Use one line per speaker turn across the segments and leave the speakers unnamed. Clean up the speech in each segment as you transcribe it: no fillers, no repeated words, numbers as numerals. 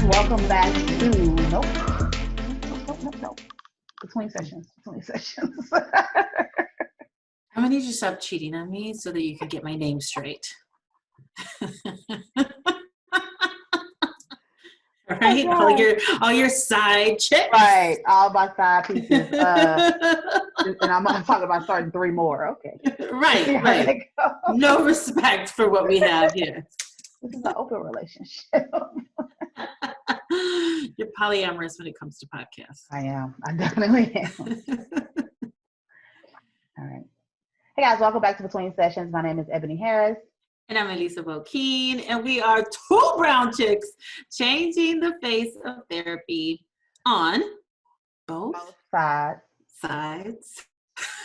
Welcome back to nope. Between sessions.
I'm gonna need you to stop cheating on me so that you can get my name straight. Right? All your side chicks.
Right. All my side pieces. And I'm talking about starting 3 more. Okay.
Right. No respect for what we have here.
This is an open relationship.
You're polyamorous when it comes to podcasts.
I am. I definitely am. All right. Hey guys, welcome back to Between Sessions. My name is Ebony Harris.
And I'm Elisa Bokeen, and we are 2 brown chicks changing the face of therapy on both
sides.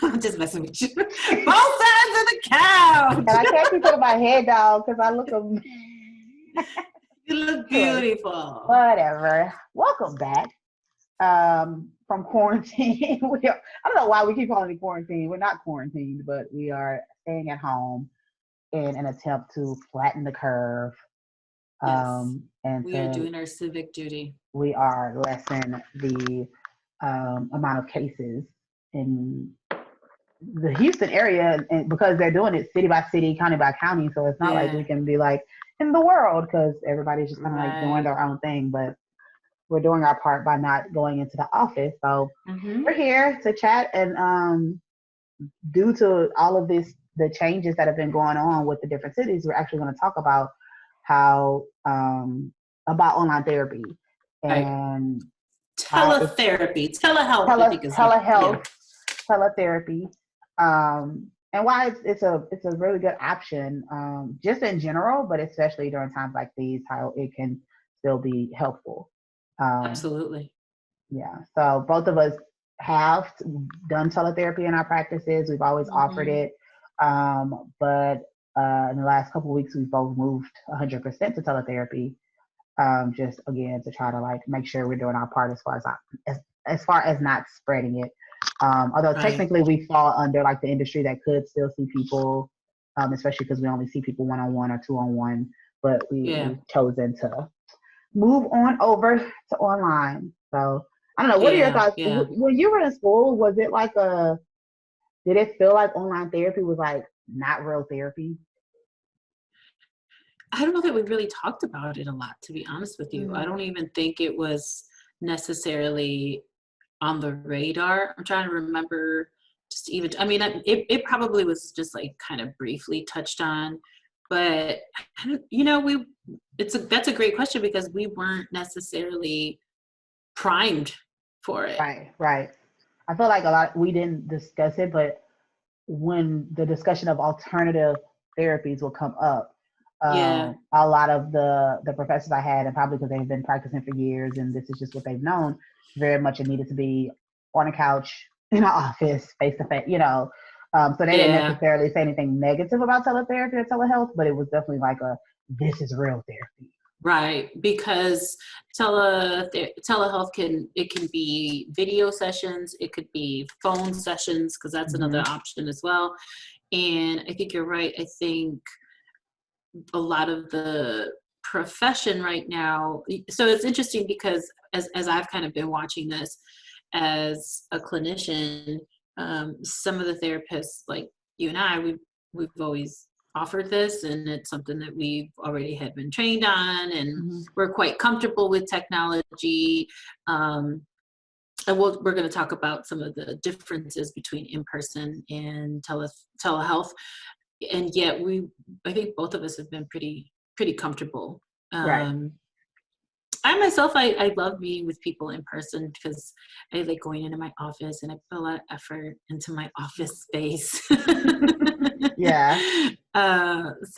I'm just messing with you. Both sides of the couch.
And I can't keep it in my head, dog, because I look
You look beautiful.
Whatever. Welcome back from quarantine. I don't know why we keep calling it quarantine. We're not quarantined, but we are staying at home in an attempt to flatten the curve.
Yes. And we are doing our civic duty.
We are lessen the amount of cases in the Houston area, and because they're doing it city by city, county by county, so it's not like we can be like in the world because everybody's just kind of like doing their own thing, but we're doing our part by not going into the office. So we're here to chat, and due to all of this, the changes that have been going on with the different cities, we're actually going to talk about how about online therapy and
teletherapy,
teletherapy, and why it's a really good option, just in general, but especially during times like these, how it can still be helpful.
Absolutely.
Yeah. So both of us have done teletherapy in our practices. We've always offered it, but in the last couple of weeks, we've both moved 100% to teletherapy. Just again to try to like make sure we're doing our part as far as not spreading it. Although technically we fall under like the industry that could still see people, especially because we only see people 1-on-1 or 2-on-1, but we've chosen to move on over to online. So I don't know. What are your thoughts? When you were in school, was it like did it feel like online therapy was like not real therapy?
I don't know that we really talked about it a lot, to be honest with you. I don't even think it was necessarily on the radar. I'm trying to remember it probably was just like kind of briefly touched on, but that's a great question because we weren't necessarily primed for it.
Right. I feel like we didn't discuss it, but when the discussion of alternative therapies will come up, a lot of the professors I had, and probably because they've been practicing for years and this is just what they've known, very much it needed to be on a couch in an office, face to face, so they didn't necessarily say anything negative about teletherapy or telehealth, but it was definitely like this is real therapy.
Right, because telehealth can be video sessions, it could be phone sessions, because that's another option as well. And I think you're right. I think a lot of the profession right now, so it's interesting because as I've kind of been watching this as a clinician, some of the therapists like you and I, we've always offered this, and it's something that we've already had been trained on, and we're quite comfortable with technology. And we're going to talk about some of the differences between in-person and telehealth. And yet I think both of us have been pretty comfortable. I myself, I love meeting with people in person because I like going into my office and I put a lot of effort into my office space. So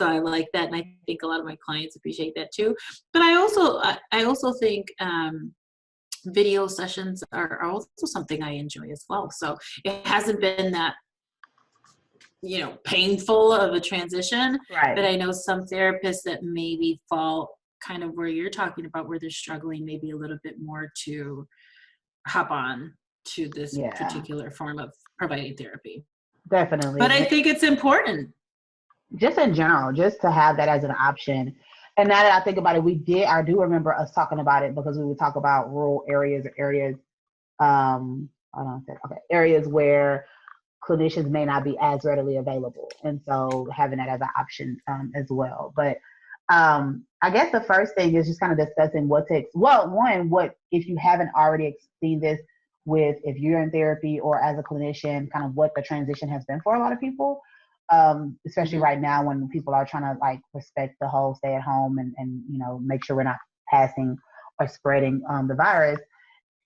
I like that, and I think a lot of my clients appreciate that too. But I also think video sessions are also something I enjoy as well. So it hasn't been that painful of a transition, but I know some therapists that maybe fall kind of where you're talking about, where they're struggling maybe a little bit more to hop on to this particular form of providing therapy.
Definitely.
But I think it's important.
Just in general, just to have that as an option. And now that I think about it, I do remember us talking about it because we would talk about rural areas or areas, I don't know, okay, areas where clinicians may not be as readily available. And so having that as an option as well. But I guess the first thing is just kind of discussing what, if you haven't already seen this with, if you're in therapy or as a clinician, kind of what the transition has been for a lot of people. Especially right now when people are trying to like respect the whole stay at home and make sure we're not passing or spreading the virus.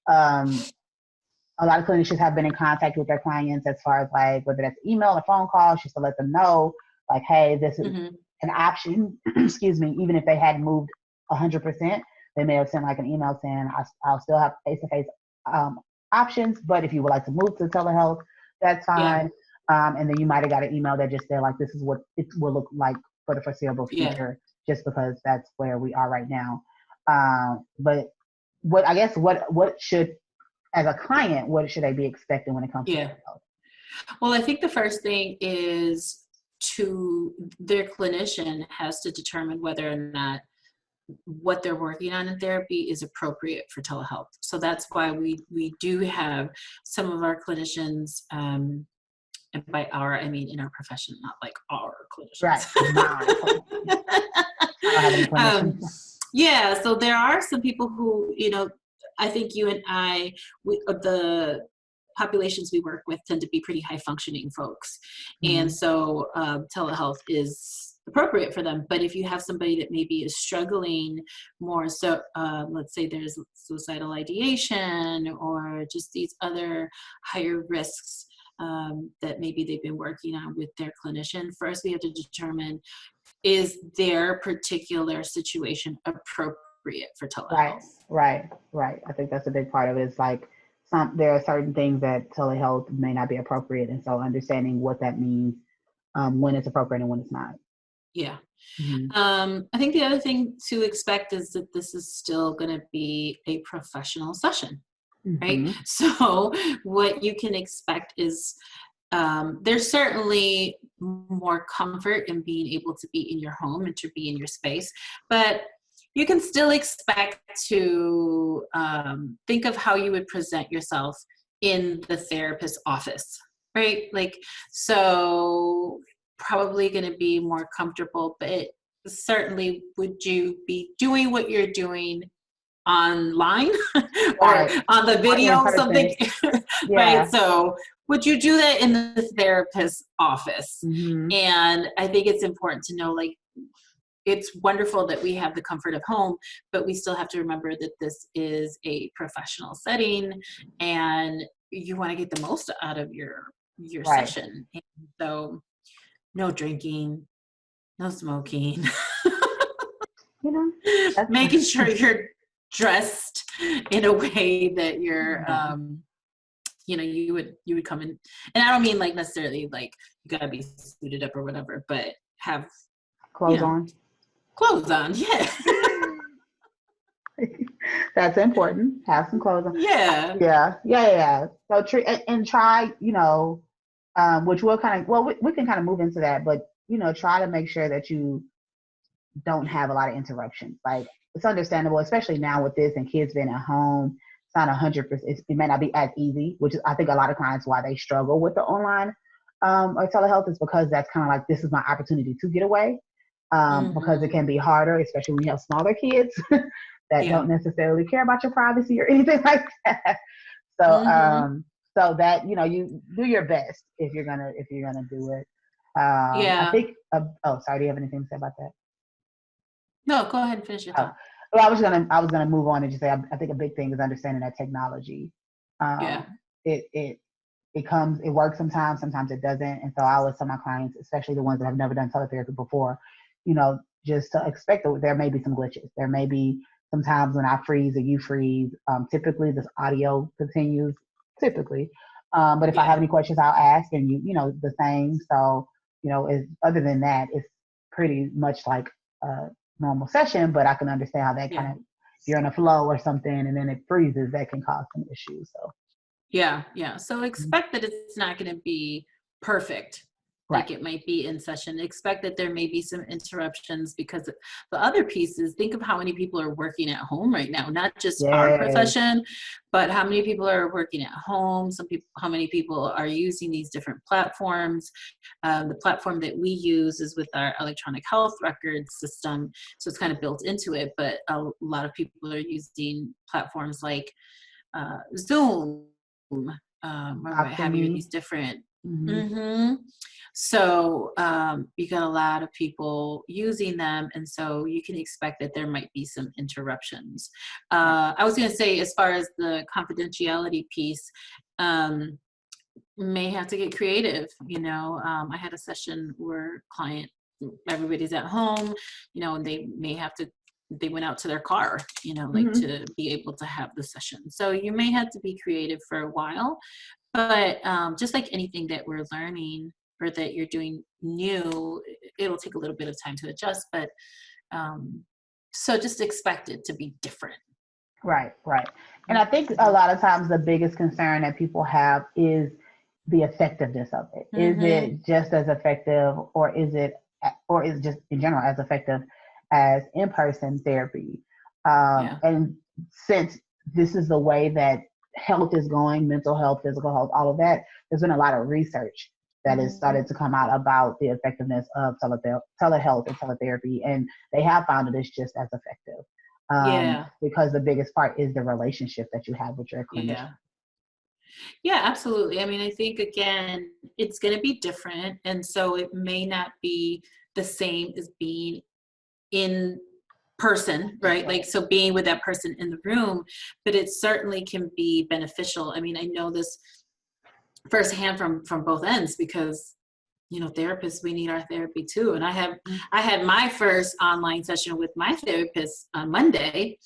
A lot of clinicians have been in contact with their clients as far as like whether that's email or phone calls, just to let them know like, hey, this is an option. Excuse me. Even if they hadn't moved 100%, they may have sent like an email saying I'll still have face-to-face options, but if you would like to move to telehealth, that's fine. And then you might have got an email that just said like, this is what it will look like for the foreseeable future, just because that's where we are right now. But what should, as a client, what should they be expecting when it comes to health?
Well, I think the first thing is their clinician has to determine whether or not what they're working on in therapy is appropriate for telehealth. So that's why we do have some of our clinicians, and by our, I mean in our profession, not like our clinicians.
Right. I don't have any clinicians.
So there are some people who, I think you and I, the populations we work with tend to be pretty high functioning folks. And so telehealth is appropriate for them. But if you have somebody that maybe is struggling more, so let's say there's suicidal ideation or just these other higher risks that maybe they've been working on with their clinician, first we have to determine, is their particular situation appropriate for telehealth?
Right. I think that's a big part of it. It's like there are certain things that telehealth may not be appropriate, and so understanding what that means, when it's appropriate and when it's not.
Yeah. I think the other thing to expect is that this is still going to be a professional session, right? So what you can expect is there's certainly more comfort in being able to be in your home and to be in your space, but you can still expect to think of how you would present yourself in the therapist's office, right? Like, so probably going to be more comfortable, but certainly would you be doing what you're doing online or on the video, something, right? So would you do that in the therapist's office? And I think it's important to know, like, it's wonderful that we have the comfort of home, but we still have to remember that this is a professional setting and you want to get the most out of your session. And so no drinking, no smoking, making sure you're dressed in a way that you're, you would come in, and I don't mean like necessarily like you gotta be suited up or whatever, but have
clothes on.
Yeah.
That's important. Have some clothes on.
Yeah.
So try, which we'll kind of, we can kind of move into that, but try to make sure that you don't have a lot of interruptions. Like, it's understandable, especially now with this and kids being at home. It's not 100%. It may not be as easy, which is, I think, a lot of clients why they struggle with the online or telehealth is because that's kind of like, this is my opportunity to get away. Because it can be harder, especially when you have smaller kids that don't necessarily care about your privacy or anything like that. So, so that, you do your best if you're gonna do it. I think. Sorry. Do you have anything to say about that?
No, go ahead and finish your thought.
Well, I was gonna move on and just say I think a big thing is understanding that technology. It works sometimes it doesn't, and so I always tell my clients, especially the ones that have never done teletherapy before, just to expect that there may be some glitches. There may be some times when I freeze or you freeze. Typically, this audio continues. But if I have any questions, I'll ask, and the same. So other than that, it's pretty much like a normal session. But I can understand how that kind of, if you're in a flow or something, and then it freezes, that can cause some issues. So
yeah. So expect that it's not going to be perfect.
Right.
like it might be in session. Expect that there may be some interruptions, because the other piece is, think of how many people are working at home right now, not just our
Yes.
profession, but how many people are working at home, how many people are using these different platforms. The platform that we use is with our electronic health record system, so it's kind of built into it, but a lot of people are using platforms like Zoom, or what have you, these different. Mm-hmm. So you got a lot of people using them, and so you can expect that there might be some interruptions. I was going to say, as far as the confidentiality piece, may have to get creative. I had a session where everybody's at home, and they went out to their car, like to be able to have the session. So you may have to be creative for a while, but just like anything that we're learning or that you're doing new, it'll take a little bit of time to adjust, but so just expect it to be different.
Right. And I think a lot of times the biggest concern that people have is the effectiveness of it. Is it just as effective, or is it just in general as effective as in-person therapy? And since this is the way that health is going, mental health, physical health, all of that, there's been a lot of research that has started to come out about the effectiveness of telehealth and teletherapy, and they have found that it's just as effective. Because the biggest part is the relationship that you have with your clinician.
Yeah, absolutely. I mean, I think, again, it's going to be different, and so it may not be the same as being in person, right? Like, so being with that person in the room, but it certainly can be beneficial. I mean, I know this firsthand from both ends, because therapists, we need our therapy too. And I had my first online session with my therapist on Monday.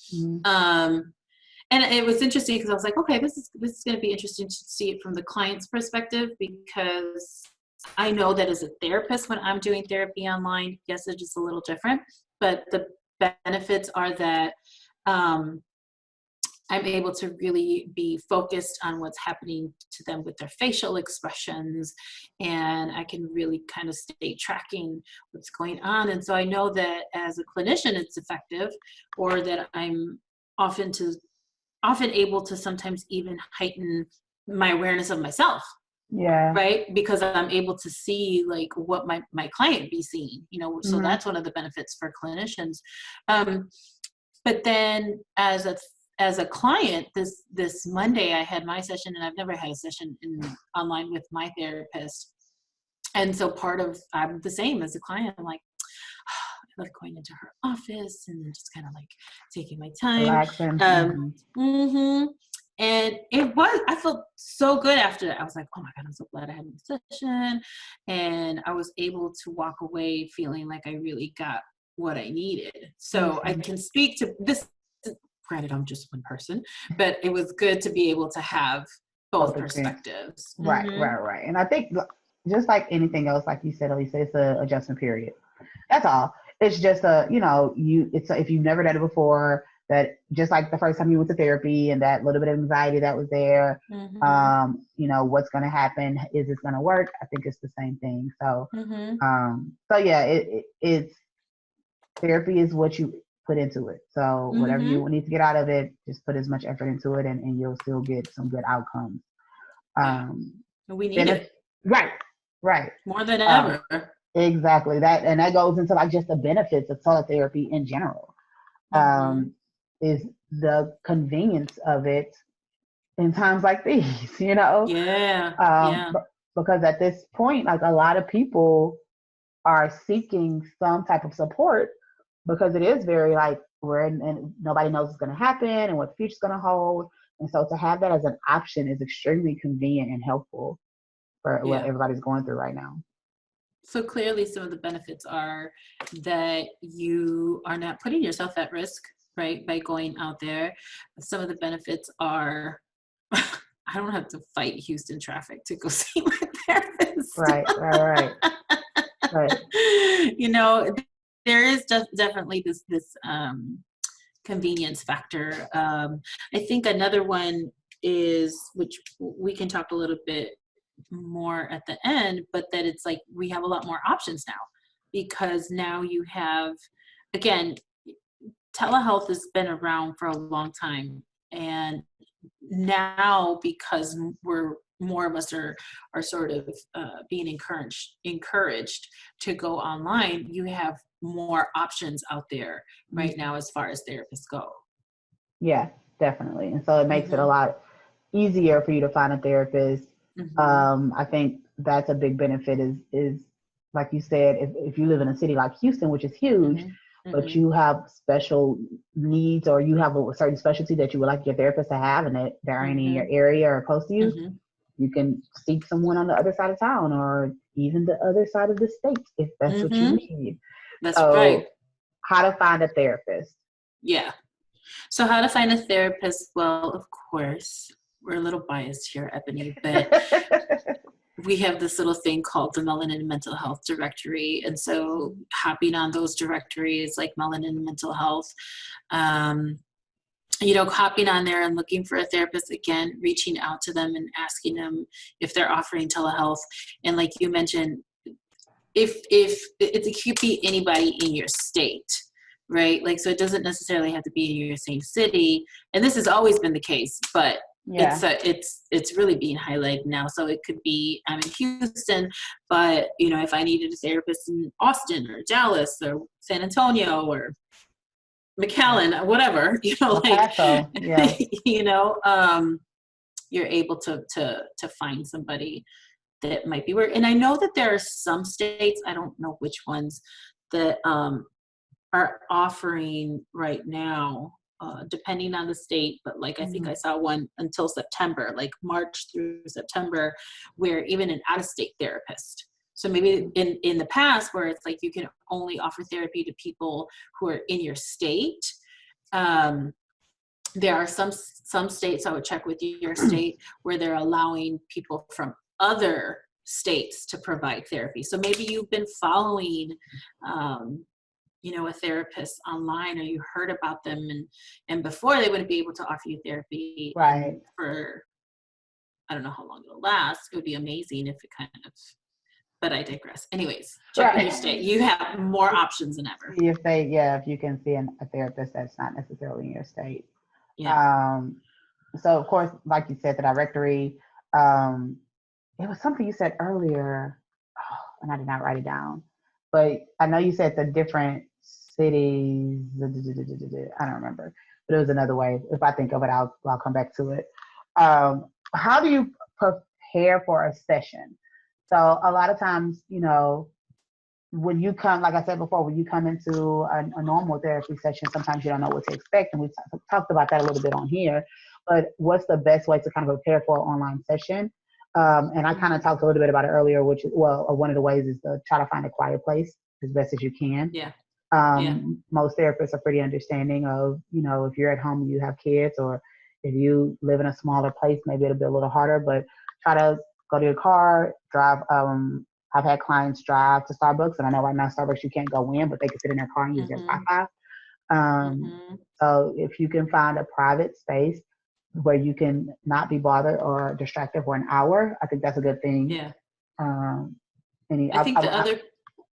And it was interesting because I was like, okay, this is going to be interesting to see it from the client's perspective, because I know that as a therapist, when I'm doing therapy online, yes, it's just a little different, but the benefits are that I'm able to really be focused on what's happening to them with their facial expressions, and I can really kind of stay tracking what's going on. And so I know that as a clinician, it's effective, or that I'm often able to sometimes even heighten my awareness of myself.
Yeah.
Right. Because I'm able to see like what my client be seeing, so that's one of the benefits for clinicians. But then as a client, this Monday, I had my session, and I've never had a session online with my therapist. And so I'm the same as a client. I'm like, I love going into her office and just kind of like taking my time.
Relaxing.
And I felt so good after that. I was like, oh my God, I'm so glad I had my session. And I was able to walk away feeling like I really got what I needed. So I can speak to this. Granted, I'm just one person, but it was good to be able to have both perspectives.
Right. And I think just like anything else, like you said, Elisa, it's an adjustment period. That's all. It's just if you've never done it before, that just like the first time you went to therapy and that little bit of anxiety that was there, what's going to happen? Is this going to work? I think it's the same thing. So, it's therapy is what you put into it. So whatever you need to get out of it, just put as much effort into it, and you'll still get some good outcomes.
We need it.
Right.
More than ever.
Exactly. That goes into like just the benefits of teletherapy in general. Is the convenience of it in times like these, because at this point, like a lot of people are seeking some type of support, because it is very like and nobody knows what's going to happen and what the future's going to hold. And so to have that as an option is extremely convenient and helpful for what everybody's going through right now.
So clearly some of the benefits are that you are not putting yourself at risk, right, by going out there. Some of the benefits are I don't have to fight Houston traffic to go see my therapist.
Right.
There is definitely this convenience factor. I think another one is, which we can talk a little bit more at the end, but that it's like we have a lot more options now, because now you have, again, telehealth has been around for a long time, and now because we're more of us are sort of being encouraged to go online, you have more options out there right now as far as therapists go.
Yeah, definitely. And so it makes it a
Mm-hmm.
lot easier for you to find a therapist.
Mm-hmm.
I think that's a big benefit is like you said, if you live in a city like Houston, which is huge,
Mm-hmm.
but
Mm-hmm.
you have special needs or you have a certain specialty that you would like your therapist to have and that they're in
Mm-hmm.
your area or close to you,
Mm-hmm.
you can seek someone on the other side of town or even the other side of the state if that's what you
Mm-hmm.
need.
That's right.
So how to find a therapist.
Yeah. So how to find a therapist? Well, of course, we're a little biased here, Ebony, but we have this little thing called the Melanin Mental Health Directory. And so hopping on those directories like Melanin Mental Health, hopping on there and looking for a therapist, again, reaching out to them and asking them if they're offering telehealth. And like you mentioned, if it could be anybody in your state, right? Like, so it doesn't necessarily have to be in your same city. And this has always been the case, but
Yeah.
it's really being highlighted now. So it could be, I'm in Houston, but if I needed a therapist in Austin or Dallas or San Antonio or McAllen, whatever,
El Paso, yeah.
You're able to find somebody that might be work. And I know that there are some states, I don't know which ones, that are offering right now, depending on the state, but like I think I saw one until September, like March through September, where even an out-of-state therapist. So maybe in the past where it's like you can only offer therapy to people who are in your state, there are some states, I would check with your state, where they're allowing people from other states to provide therapy. So maybe you've been following, a therapist online, or you heard about them, and before they wouldn't be able to offer you therapy.
Right.
And for, I don't know how long it'll last. It would be amazing if it kind of, but I digress. Anyways, check with your state. You have more options than ever.
If you can see a therapist that's not necessarily in your state.
Yeah.
So of course, like you said, the directory, it was something you said earlier, and I did not write it down, but I know you said the different cities. I don't remember, but it was another way. If I think of it, I'll come back to it. How do you prepare for a session? So a lot of times, when you come, like I said before, when you come into a normal therapy session, sometimes you don't know what to expect. And we talked about that a little bit on here. But what's the best way to kind of prepare for an online session? And I kind of talked a little bit about it earlier, which is, one of the ways is to try to find a quiet place as best as you can.
Yeah.
Most therapists are pretty understanding of, if you're at home, you have kids, or if you live in a smaller place, maybe it'll be a little harder, but try to go to your car, drive. I've had clients drive to Starbucks, and I know right now Starbucks you can't go in, but they can sit in their car and use their Wi-Fi. So if you can find a private space where you can not be bothered or distracted for an hour, I think that's a good thing.
Yeah.
I think the other.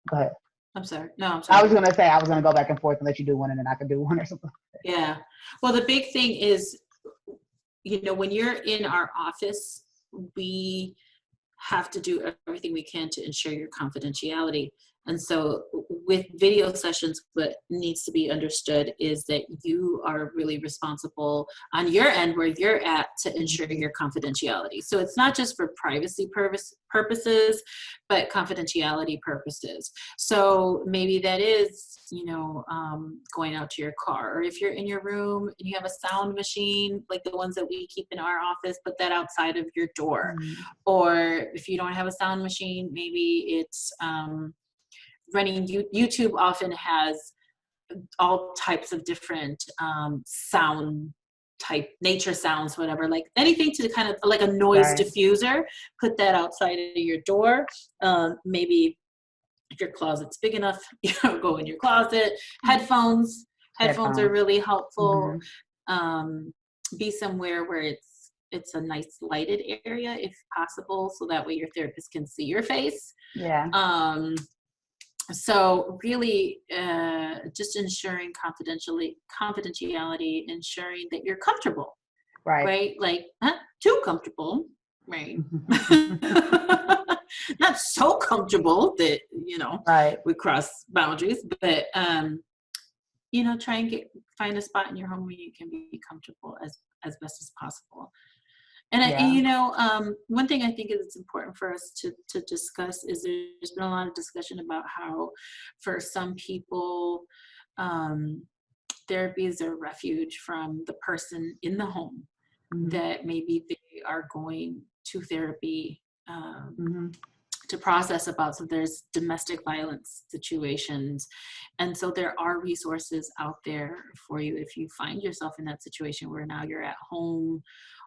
Go ahead.
I'm sorry. No, I'm sorry.
I was going to say I was going to go back and forth and let you do one, and then I could do one or something.
Yeah. Well, the big thing is, when you're in our office, we have to do everything we can to ensure your confidentiality. And so with video sessions, what needs to be understood is that you are really responsible on your end where you're at to ensure your confidentiality. So it's not just for privacy purposes, but confidentiality purposes. So maybe that is, going out to your car, or if you're in your room and you have a sound machine, like the ones that we keep in our office, put that outside of your door. Or if you don't have a sound machine, maybe it's, running. YouTube often has all types of different sound type, nature sounds, whatever, like anything to kind of like a noise diffuser, put that outside of your door. Maybe if your closet's big enough, go in your closet. Headphones are really helpful. Be somewhere where it's it's a nice lighted area if possible, so that way your therapist can see your face.
Yeah.
So really, just ensuring confidentiality, ensuring that you're comfortable, right? Like not too comfortable, right? Not so comfortable that, we cross boundaries, but, try and find a spot in your home where you can be comfortable as best as possible. And one thing I think is important for us to discuss is there's been a lot of discussion about how for some people, therapy is a refuge from the person in the home, that maybe they are going to therapy to process about. So there's domestic violence situations. And so there are resources out there for you if you find yourself in that situation where now you're at home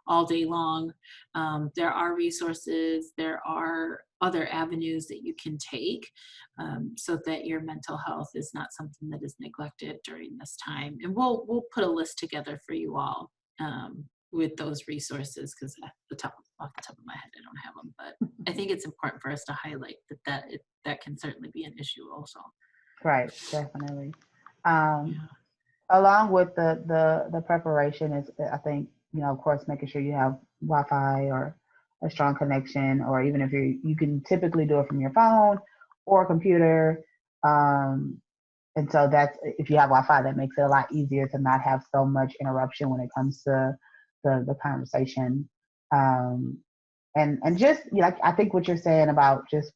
all day long. There are resources, there are other avenues that you can take, so that your mental health is not something that is neglected during this time. And we'll put a list together for you all, with those resources, because off the top of my head, I don't have them, but I think it's important for us to highlight that can certainly be an issue also.
Right, definitely. Along with the preparation is, I think, of course, making sure you have Wi-Fi or a strong connection, or even if you can typically do it from your phone or computer. And so that's, if you have Wi-Fi, that makes it a lot easier to not have so much interruption when it comes to the conversation. And just, I think what you're saying about just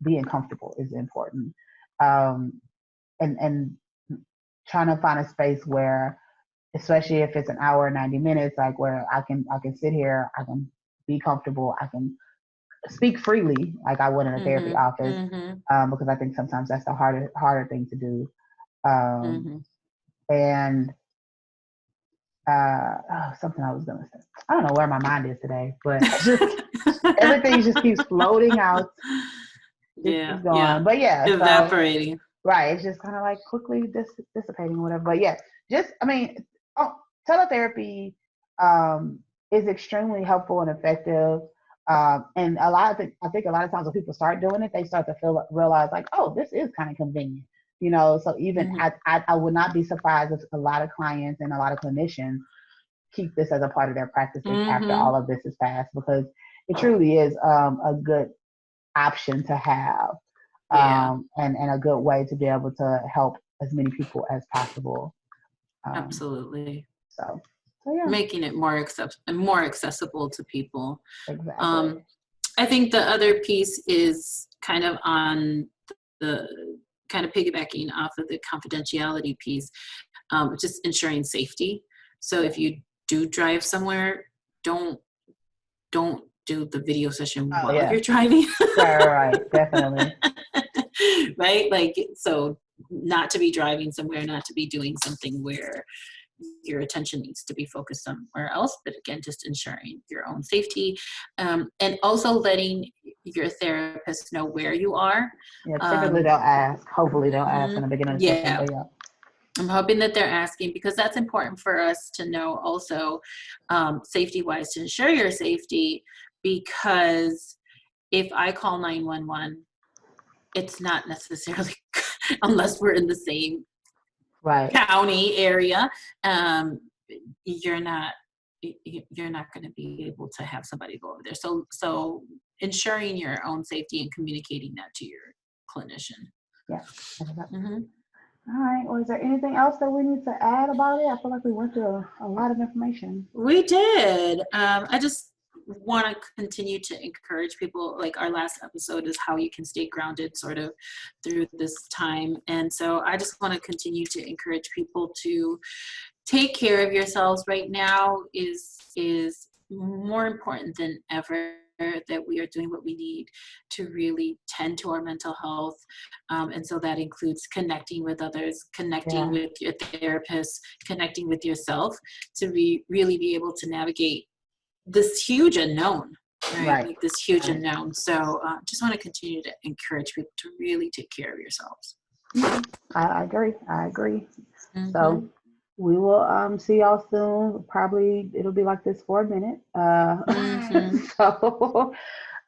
being comfortable is important. And trying to find a space where, especially if it's an hour or 90 minutes, like where I can sit here, I can be comfortable, I can speak freely like I would in a therapy office, because I think sometimes that's the harder thing to do. And something I was gonna say, I don't know where my mind is today, but everything just keeps floating out. It's gone. But
evaporating.
Right, it's just kind of like quickly dissipating or whatever. But teletherapy is extremely helpful and effective. And I think a lot of times when people start doing it, they start to realize like, oh, this is kind of convenient. So even I would not be surprised if a lot of clients and a lot of clinicians keep this as a part of their practices after all of this is passed, because it truly is a good option to have, and a good way to be able to help as many people as possible.
Absolutely.
So yeah.
Making it more accessible to people.
Exactly.
I think the other piece is kind of on the kind of piggybacking off of the confidentiality piece, just ensuring safety. So if you do drive somewhere, don't do the video session while you're driving.
Right, definitely.
Right? Like, so not to be driving somewhere, not to be doing something where your attention needs to be focused somewhere else, but again, just ensuring your own safety, and also letting your therapist know where you are.
Typically they'll ask. Hopefully they'll ask in the beginning of the session. But
I'm hoping that they're asking, because that's important for us to know also, safety-wise, to ensure your safety, because if I call 911, it's not necessarily, unless we're in the same county area, you're not going to be able to have somebody go over there. So ensuring your own safety and communicating that to your clinician.
Yeah. All right. Well, is there anything else that we need to add about it? I feel like we went through a lot of information.
We did. I just want to continue to encourage people. Like our last episode is how you can stay grounded sort of through this time. And so I just want to continue to encourage people to take care of yourselves. Right now is more important than ever, that we are doing what we need to really tend to our mental health. And so that includes connecting with others, connecting with your therapist, connecting with yourself, to really be able to navigate this huge unknown, right? Like this huge unknown. So just want to continue to encourage people to really take care of yourselves.
I agree. So We will see y'all soon. Probably it'll be like this for a minute.
Mm-hmm.
So,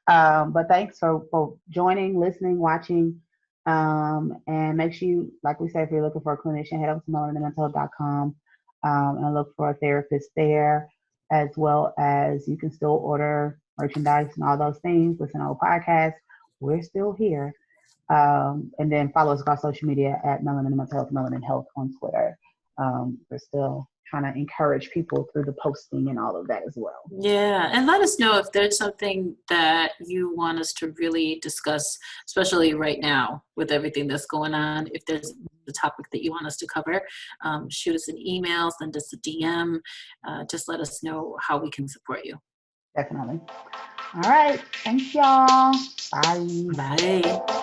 but thanks for joining, listening, watching. And make sure you, like we said, if you're looking for a clinician, head over to melaninmentalhealth.com and look for a therapist there, as well as you can still order merchandise and all those things. Listen to our podcast. We're still here. And then follow us across social media at Melanin Mental Health, Melanin Health on Twitter. We're still trying to encourage people through the posting and all of that as well.
Yeah, and let us know if there's something that you want us to really discuss, especially right now with everything that's going on. If there's a topic that you want us to cover, shoot us an email, send us a DM. Just let us know how we can support you.
Definitely. All right. Thanks, y'all. Bye.
Bye.